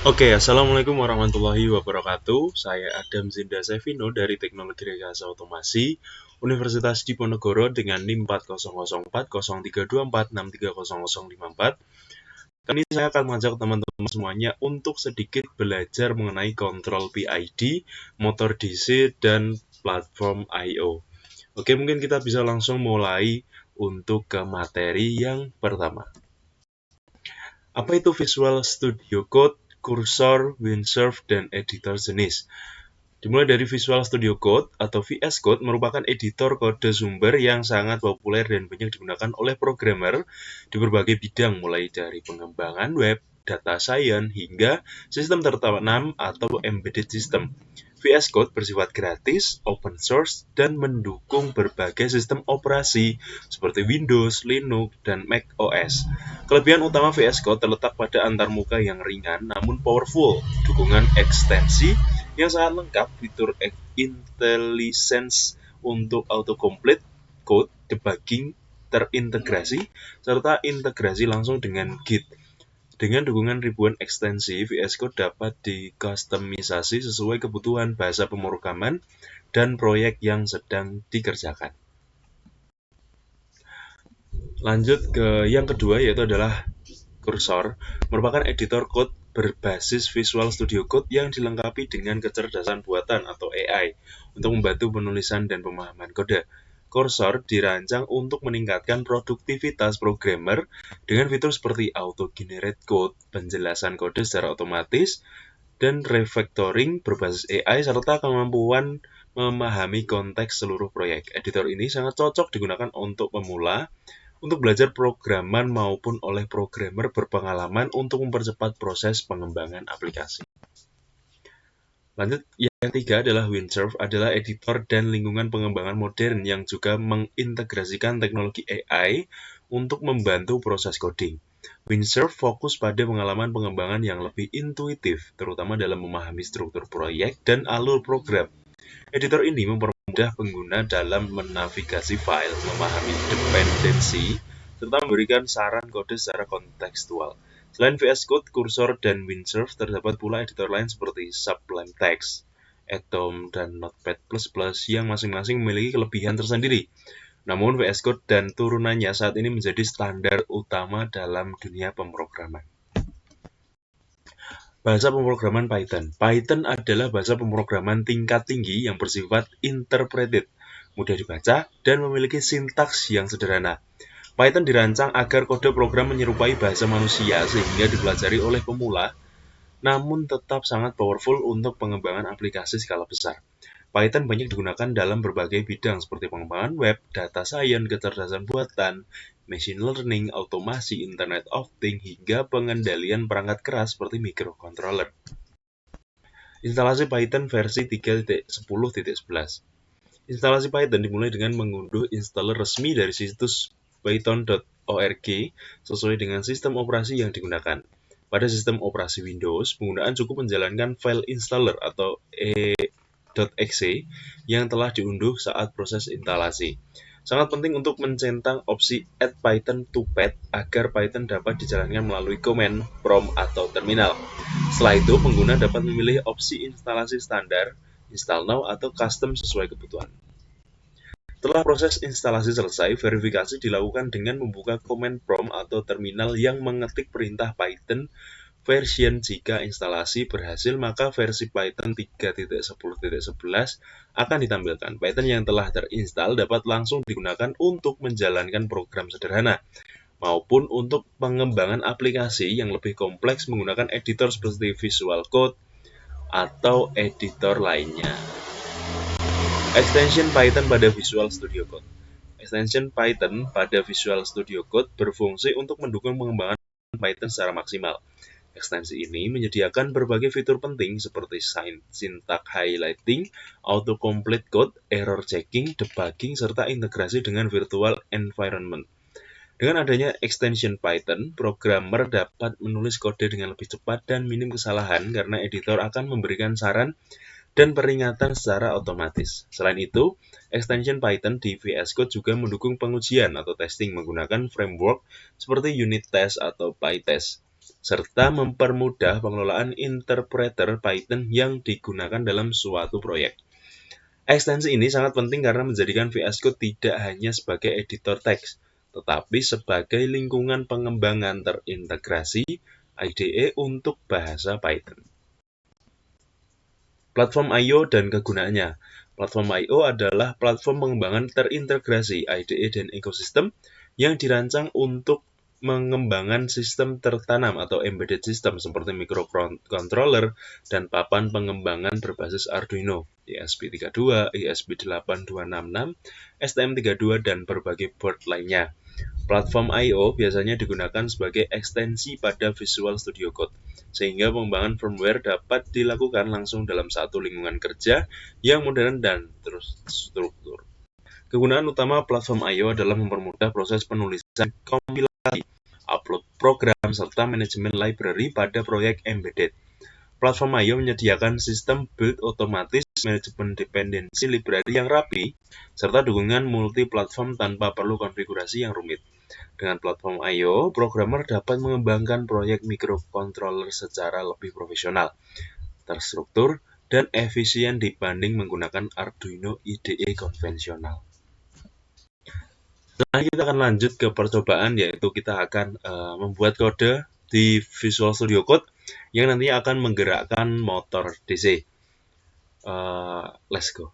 Assalamualaikum warahmatullahi wabarakatuh. Saya Adam Zinda Sevino dari Teknologi Rekayasa Otomasi Universitas Diponegoro dengan NIM 400403246300054. Kali ini saya akan mengajak teman-teman semuanya untuk sedikit belajar mengenai kontrol PID, motor DC, dan platform I/O. Mungkin kita bisa langsung mulai untuk ke materi yang pertama. Apa itu Visual Studio Code, kursor, Windsurf, dan editor jenis? Dimulai dari Visual Studio Code atau VS Code merupakan editor kode sumber yang sangat populer dan banyak digunakan oleh programmer di berbagai bidang mulai dari pengembangan web, data science, hingga sistem tertanam atau embedded system. VS Code bersifat gratis, open source, dan mendukung berbagai sistem operasi seperti Windows, Linux, dan Mac OS. Kelebihan utama VS Code terletak pada antarmuka yang ringan namun powerful, dukungan ekstensi yang sangat lengkap, fitur IntelliSense untuk autocomplete code, debugging terintegrasi, serta integrasi langsung dengan Git. Dengan dukungan ribuan ekstensi, VS Code dapat dikustomisasi sesuai kebutuhan bahasa pemrograman dan proyek yang sedang dikerjakan. Lanjut ke yang kedua, yaitu adalah kursor, merupakan editor kode berbasis Visual Studio Code yang dilengkapi dengan kecerdasan buatan atau AI untuk membantu penulisan dan pemahaman kode. Kursor dirancang untuk meningkatkan produktivitas programmer dengan fitur seperti auto-generate code, penjelasan kode secara otomatis, dan refactoring berbasis AI serta kemampuan memahami konteks seluruh proyek. Editor ini sangat cocok digunakan untuk pemula, untuk belajar programan maupun oleh programmer berpengalaman untuk mempercepat proses pengembangan aplikasi. Lanjut, yang ketiga adalah Windsurf, adalah editor dan lingkungan pengembangan modern yang juga mengintegrasikan teknologi AI untuk membantu proses coding. Windsurf fokus pada pengalaman pengembangan yang lebih intuitif, terutama dalam memahami struktur proyek dan alur program. Editor ini mempermudah pengguna dalam menavigasi file, memahami dependensi, serta memberikan saran kode secara kontekstual. Selain VS Code, Cursor, dan Windsurf, terdapat pula editor lain seperti Sublime Text, Atom, dan Notepad++ yang masing-masing memiliki kelebihan tersendiri. Namun VS Code dan turunannya saat ini menjadi standar utama dalam dunia pemrograman. Bahasa pemrograman Python. Python adalah bahasa pemrograman tingkat tinggi yang bersifat interpreted, mudah dibaca, dan memiliki sintaks yang sederhana. Python dirancang agar kode program menyerupai bahasa manusia sehingga dipelajari oleh pemula, namun tetap sangat powerful untuk pengembangan aplikasi skala besar. Python banyak digunakan dalam berbagai bidang seperti pengembangan web, data science, kecerdasan buatan, machine learning, otomasi, Internet of Things, hingga pengendalian perangkat keras seperti microcontroller. Instalasi Python versi 3.10.11. Instalasi Python dimulai dengan mengunduh installer resmi dari situs python.org sesuai dengan sistem operasi yang digunakan. Pada sistem operasi Windows, penggunaan cukup menjalankan file installer atau .exe yang telah diunduh saat proses instalasi. Sangat penting untuk mencentang opsi Add Python to Pad agar Python dapat dijalankan melalui command, prompt, atau terminal. Setelah itu, pengguna dapat memilih opsi instalasi standar, install now, atau custom sesuai kebutuhan. Setelah proses instalasi selesai, verifikasi dilakukan dengan membuka command prompt atau terminal yang mengetik perintah Python version. Jika instalasi berhasil, maka versi Python 3.10.11 akan ditampilkan. Python yang telah terinstall dapat langsung digunakan untuk menjalankan program sederhana maupun untuk pengembangan aplikasi yang lebih kompleks menggunakan editor seperti Visual Code atau editor lainnya. Extension Python pada Visual Studio Code. Extension Python pada Visual Studio Code berfungsi untuk mendukung pengembangan Python secara maksimal. Ekstensi ini menyediakan berbagai fitur penting seperti syntax highlighting, autocomplete code, error checking, debugging, serta integrasi dengan virtual environment. Dengan adanya extension Python, programmer dapat menulis kode dengan lebih cepat dan minim kesalahan karena editor akan memberikan saran dan peringatan secara otomatis. Selain itu, extension Python di VS Code juga mendukung pengujian atau testing menggunakan framework seperti unit test atau PyTest. serta mempermudah pengelolaan interpreter Python yang digunakan dalam suatu proyek. Ekstensi ini sangat penting karena menjadikan VS Code tidak hanya sebagai editor teks, tetapi sebagai lingkungan pengembangan terintegrasi IDE untuk bahasa Python. Platform I/O dan kegunaannya. Platform I/O adalah platform pengembangan terintegrasi IDE dan ekosistem yang dirancang untuk mengembangkan sistem tertanam atau embedded system seperti microcontroller dan papan pengembangan berbasis Arduino, ESP32, ESP8266, STM32, dan berbagai board lainnya. Platform I/O biasanya digunakan sebagai ekstensi pada Visual Studio Code, sehingga pengembangan firmware dapat dilakukan langsung dalam satu lingkungan kerja yang modern dan terstruktur. Kegunaan utama platform I/O adalah mempermudah proses penulisan, kompilasi, upload program, serta manajemen library pada proyek embedded. Platform I/O menyediakan sistem build otomatis, manajemen dependensi library yang rapi, serta dukungan multi-platform tanpa perlu konfigurasi yang rumit. Dengan platform I/O, programmer dapat mengembangkan proyek microcontroller secara lebih profesional, terstruktur, dan efisien dibanding menggunakan Arduino IDE konvensional. Setelah kita akan lanjut ke percobaan, yaitu kita akan membuat kode di Visual Studio Code yang nantinya akan menggerakkan motor DC. Let's go.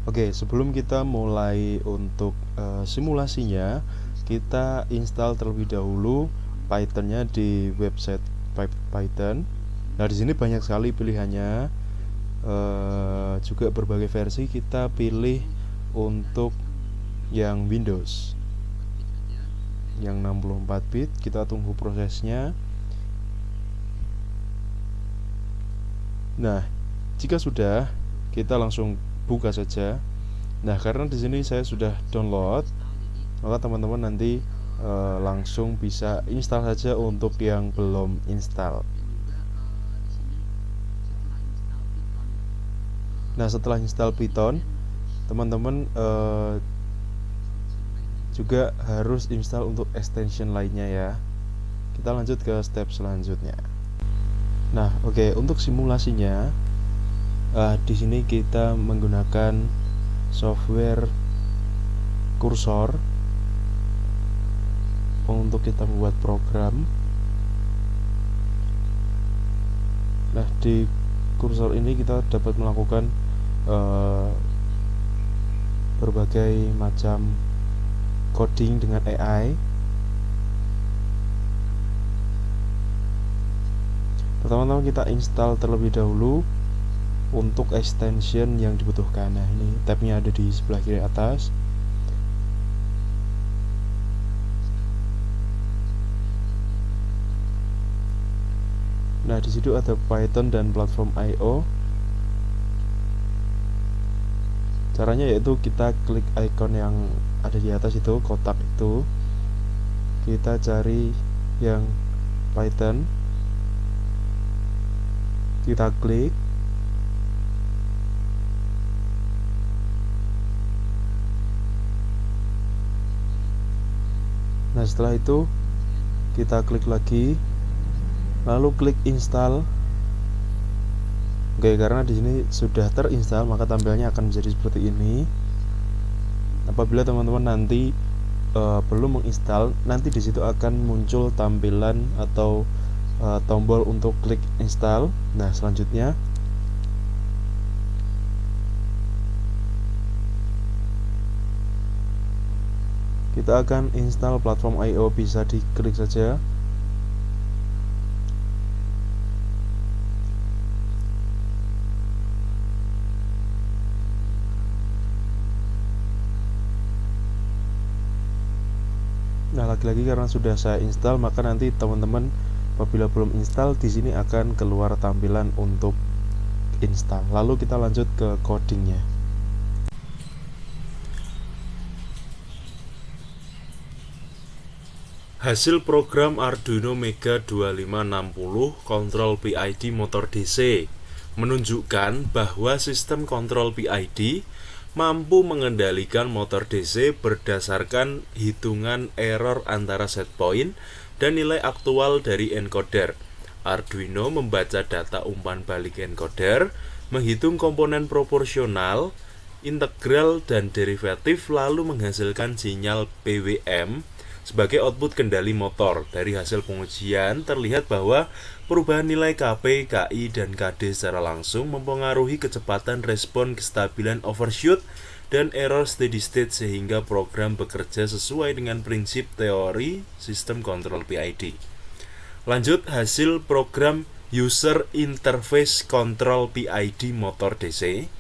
Oke, sebelum kita mulai untuk simulasinya, kita install terlebih dahulu Python-nya di website Python. Nah, di sini banyak sekali pilihannya, juga berbagai versi. Kita pilih untuk yang Windows, yang 64 bit. Kita tunggu prosesnya. Nah, jika sudah, kita langsung buka saja. Nah, karena di sini saya sudah download, maka teman-teman nanti langsung bisa install saja untuk yang belum install. Nah, setelah install Python, teman-teman juga harus install untuk extension lainnya ya. Kita lanjut ke step selanjutnya. Nah, oke, untuk simulasinya di sini kita menggunakan software Cursor untuk kita membuat program. Nah, di Cursor ini kita dapat melakukan berbagai macam coding dengan AI. Pertama-tama kita install terlebih dahulu untuk extension yang dibutuhkan. Nah, ini tabnya ada di sebelah kiri atas. Nah, di situ ada Python dan platform I/O. Caranya yaitu kita klik icon yang ada di atas itu, kotak itu. Kita cari yang Python. Kita klik. Nah, setelah itu kita klik lagi, lalu klik install. Oke, karena di sini sudah terinstall, maka tampilannya akan menjadi seperti ini. Apabila teman-teman nanti belum menginstal, nanti di situ akan muncul tampilan atau tombol untuk klik install. Nah, selanjutnya kita akan install platform I/O, bisa diklik saja. Nah, lagi-lagi karena sudah saya install, maka nanti teman-teman apabila belum install, di sini akan keluar tampilan untuk install. Lalu kita lanjut ke codingnya. Hasil program Arduino Mega 2560 kontrol PID motor DC menunjukkan bahwa sistem kontrol PID mampu mengendalikan motor DC berdasarkan hitungan error antara set point dan nilai aktual dari encoder. Arduino membaca data umpan balik encoder, menghitung komponen proporsional, integral, dan derivatif, lalu menghasilkan sinyal PWM sebagai output kendali motor. Dari hasil pengujian terlihat bahwa perubahan nilai KP, KI, dan KD secara langsung mempengaruhi kecepatan respon, kestabilan overshoot, dan error steady state sehingga program bekerja sesuai dengan prinsip teori sistem kontrol PID. Lanjut, hasil program User Interface Control PID motor DC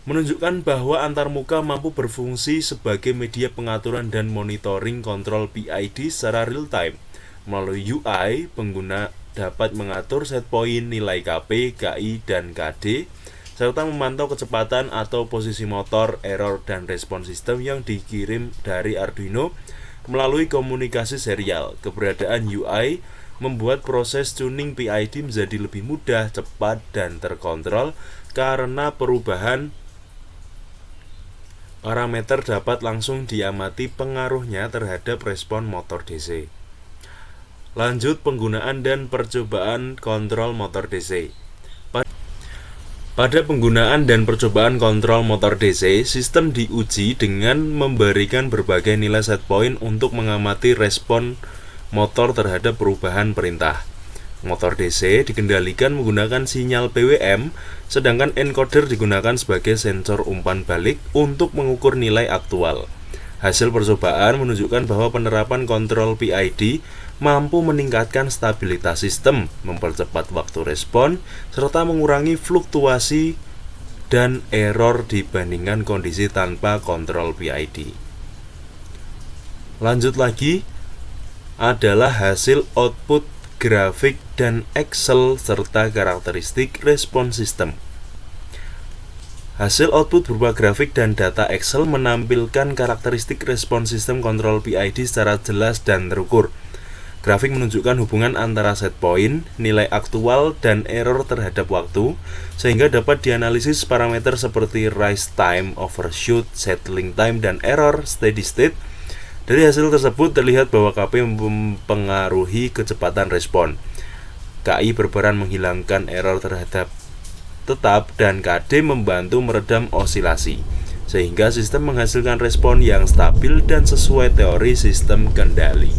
menunjukkan bahwa antarmuka mampu berfungsi sebagai media pengaturan dan monitoring kontrol PID secara real time. Melalui UI, pengguna dapat mengatur set point, nilai KP, KI, dan KD, serta memantau kecepatan atau posisi motor, error, dan respon sistem yang dikirim dari Arduino melalui komunikasi serial. Keberadaan UI membuat proses tuning PID menjadi lebih mudah, cepat, dan terkontrol karena perubahan parameter dapat langsung diamati pengaruhnya terhadap respon motor DC. Lanjut, penggunaan dan percobaan kontrol motor DC. Pada penggunaan dan percobaan kontrol motor DC, sistem diuji dengan memberikan berbagai nilai set point untuk mengamati respon motor terhadap perubahan perintah. Motor DC dikendalikan menggunakan sinyal PWM, sedangkan encoder digunakan sebagai sensor umpan balik untuk mengukur nilai aktual. Hasil percobaan menunjukkan bahwa penerapan kontrol PID mampu meningkatkan stabilitas sistem, mempercepat waktu respon, serta mengurangi fluktuasi dan error dibandingkan kondisi tanpa kontrol PID. Lanjut lagi adalah hasil output grafik dan Excel serta karakteristik respon sistem. Hasil output berupa grafik dan data Excel menampilkan karakteristik respon sistem kontrol PID secara jelas dan terukur. Grafik menunjukkan hubungan antara set point, nilai aktual, dan error terhadap waktu, sehingga dapat dianalisis parameter seperti rise time, overshoot, settling time, dan error steady state. Dari hasil tersebut terlihat bahwa KP mempengaruhi kecepatan respon, KI berperan menghilangkan error terhadap tetap, dan KD membantu meredam osilasi, sehingga sistem menghasilkan respon yang stabil dan sesuai teori sistem kendali.